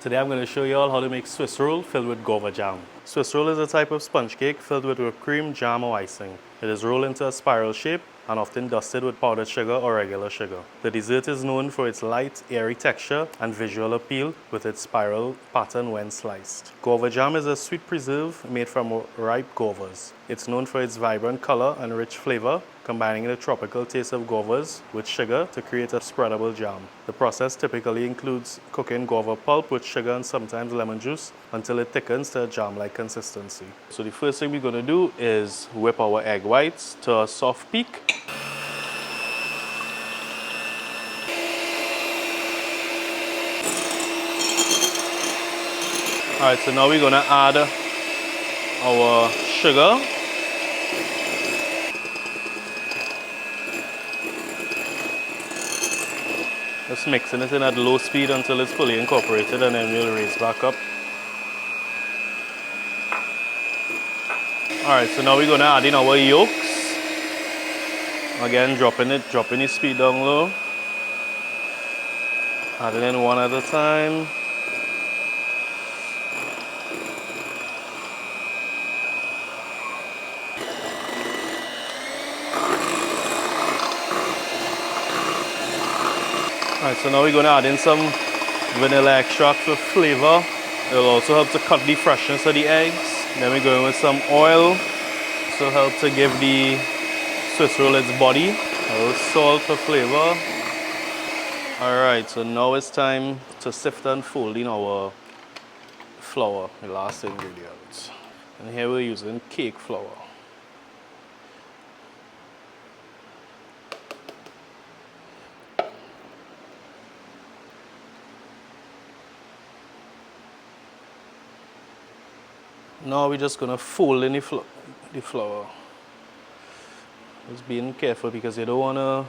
Today I'm going to show you all how to make Swiss roll filled with guava jam. Swiss roll is a type of sponge cake filled with whipped cream, jam or icing. It is rolled into a spiral shape and often dusted with powdered sugar or regular sugar. The dessert is known for its light, airy texture and visual appeal with its spiral pattern when sliced. Guava jam is a sweet preserve made from ripe guavas. It's known for its vibrant color and rich flavor, combining the tropical taste of guavas with sugar to create a spreadable jam. The process typically includes cooking guava pulp with sugar and sometimes lemon juice until it thickens to a jam-like consistency. So the first thing we're going to do is whip our egg whites to a soft peak. Alright, so now we're going to add our sugar. Just mixing it in at low speed until it's fully incorporated, and then we'll raise back up. Alright, so now we're going to add in our yolks. Again, dropping the speed down low. Adding in one at a time. Alright, so now we're going to add in some vanilla extract for flavor. It will also help to cut the freshness of the eggs. Then we're going with some oil. This will help to give the Swiss roll its body. A little salt for flavor. Alright, so now it's time to sift and fold in our flour, the last ingredient. And here we're using cake flour. Now we're just going to fold in the flour. Just being careful because you don't want to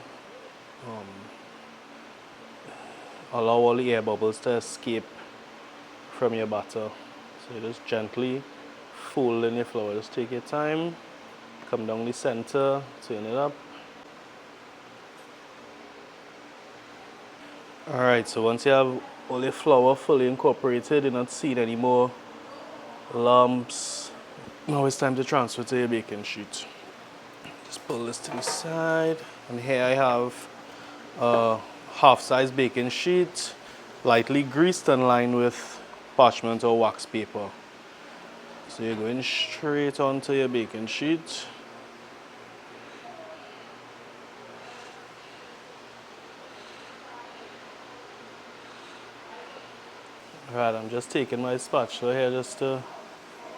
allow all the air bubbles to escape from your batter. So you just gently fold in your flour. Just take your time, come down the center, turn it up. Alright, so once you have all your flour fully incorporated, you're not seeing any more lumps. Now it's time to transfer to your baking sheet. Just pull this to the side, and here I have a half-size baking sheet, lightly greased and lined with parchment or wax paper. So you're going straight onto your baking sheet. Right, I'm just taking my spatula here just to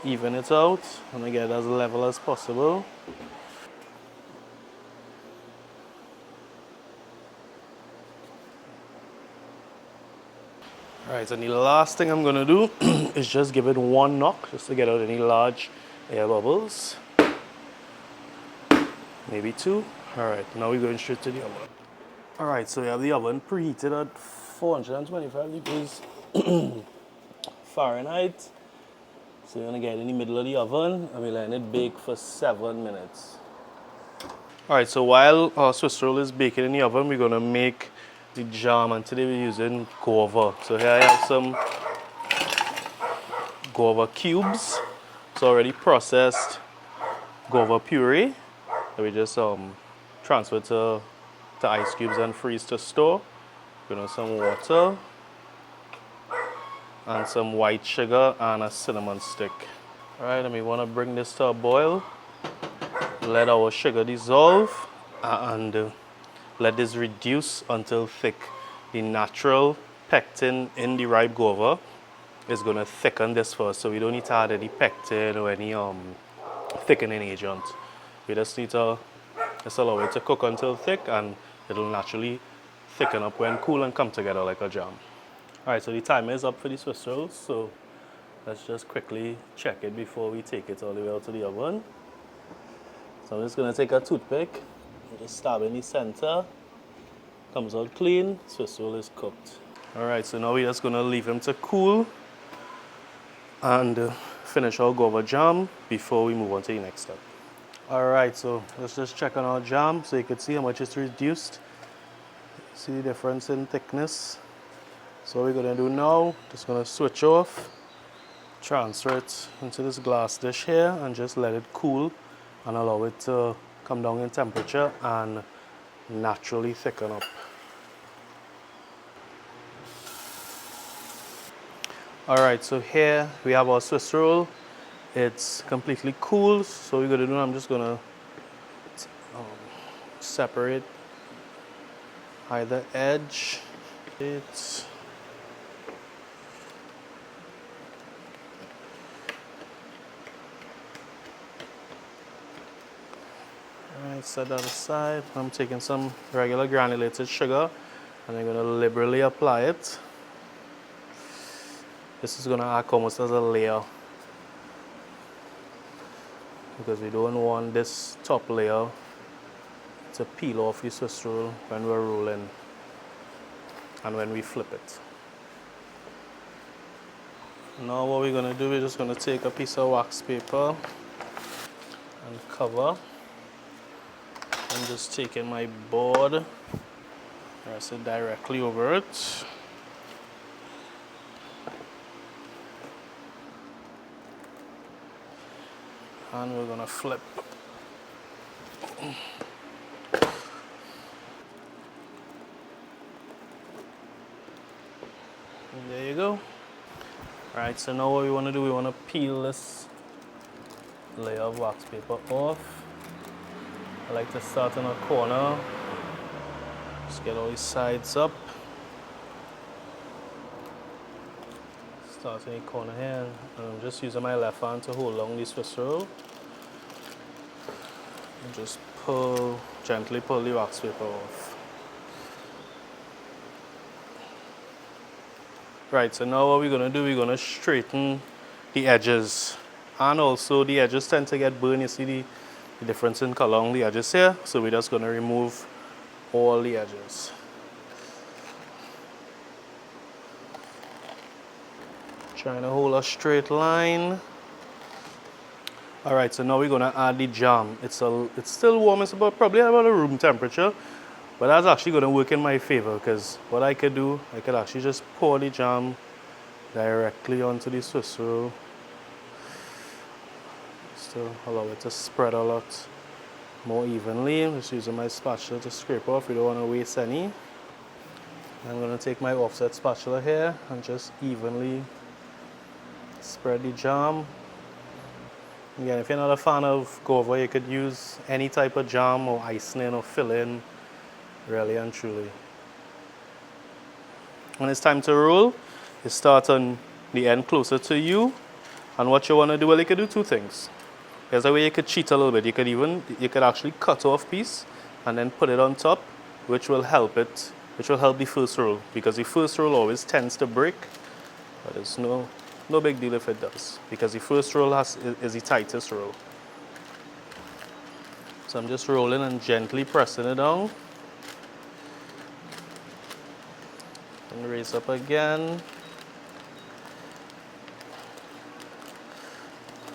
even it out and get as level as possible. Alright, and the last thing I'm going to do is just give it one knock just to get out any large air bubbles. Maybe two. Alright, now we're going straight to the oven. Alright, so we have the oven preheated at 425 degrees Fahrenheit. So you're going to get it in the middle of the oven and we're letting it bake for 7 minutes. Alright, so while our Swiss roll is baking in the oven, we're going to make the jam, and today we're using guava. So here I have some guava cubes. It's already processed guava puree that we just transfer to ice cubes and freeze to store. We're going to some water and some white sugar and a cinnamon stick. Alright, and we want to bring this to a boil. Let our sugar dissolve and let this reduce until thick. The natural pectin in the ripe guava is going to thicken this first, so we don't need to add any pectin or any thickening agent. We just need to just allow it to cook until thick, and it'll naturally thicken up when cool and come together like a jam. Alright, so the timer is up for the Swiss rolls, so let's just quickly check it before we take it all the way out to the oven. So I'm just going to take a toothpick and just stab in the center. Comes out clean, Swiss roll is cooked. Alright, so now we're just going to leave them to cool and finish our guava jam before we move on to the next step. Alright, so let's just check on our jam so you can see how much it's reduced. See the difference in thickness. So what we're gonna do now, just gonna switch off, transfer it into this glass dish here and just let it cool and allow it to come down in temperature and naturally thicken up. Alright, so here we have our Swiss roll. It's completely cool, so what we're gonna do, I'm just gonna separate either edge. It's alright, set that aside. I'm taking some regular granulated sugar and I'm gonna liberally apply it. This is gonna act almost as a layer because we don't want this top layer to peel off the Swiss roll when we're rolling and when we flip it. Now what we're gonna do, we're just gonna take a piece of wax paper and cover. I'm just taking my board, press it directly over it. And we're gonna flip. And there you go. Alright, so now what we want to do, we want to peel this layer of wax paper off. I like to start in a corner. Just get all these sides up. Start in a corner here, and I'm just using my left hand to hold on this Swiss roll. And just pull, gently pull the wax paper off. Right, so now what we're gonna do, we're gonna straighten the edges. And also the edges tend to get burned. You see the difference in color on the edges here. So we're just gonna remove all the edges. Trying to hold a straight line. All right, so now we're gonna add the jam. It's still warm, it's probably about a room temperature. But that's actually going to work in my favor because what I could do, I could actually just pour the jam directly onto the Swiss roll. Still allow it to spread a lot more evenly. I'm just using my spatula to scrape off. We don't want to waste any. I'm going to take my offset spatula here and just evenly spread the jam. Again, if you're not a fan of guava, you could use any type of jam or icing or filling. Really and truly. When it's time to roll, you start on the end closer to you. And what you want to do, well, you could do two things. There's a way you could cheat a little bit. You could actually cut off piece and then put it on top, which will help the first roll. Because the first roll always tends to break, but it's no big deal if it does. Because the first roll is the tightest roll. So I'm just rolling and gently pressing it down. And raise up again.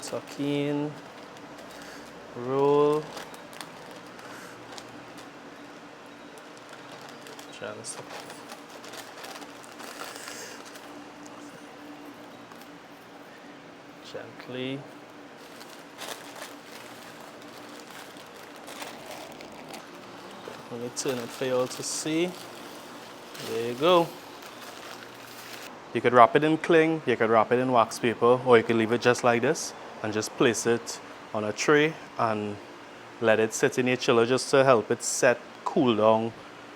Tuck in. Roll. Gently. Let me turn it for you all to see. There you go. You could wrap it in cling, you could wrap it in wax paper, or you could leave it just like this and just place it on a tray and let it sit in your chiller just to help it set, cool down,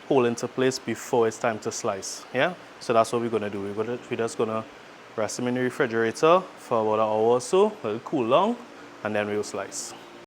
hold into place before it's time to slice. Yeah? So that's what we're gonna do. We're just gonna rest them in the refrigerator for about an hour or so, let it cool down, and then we'll slice.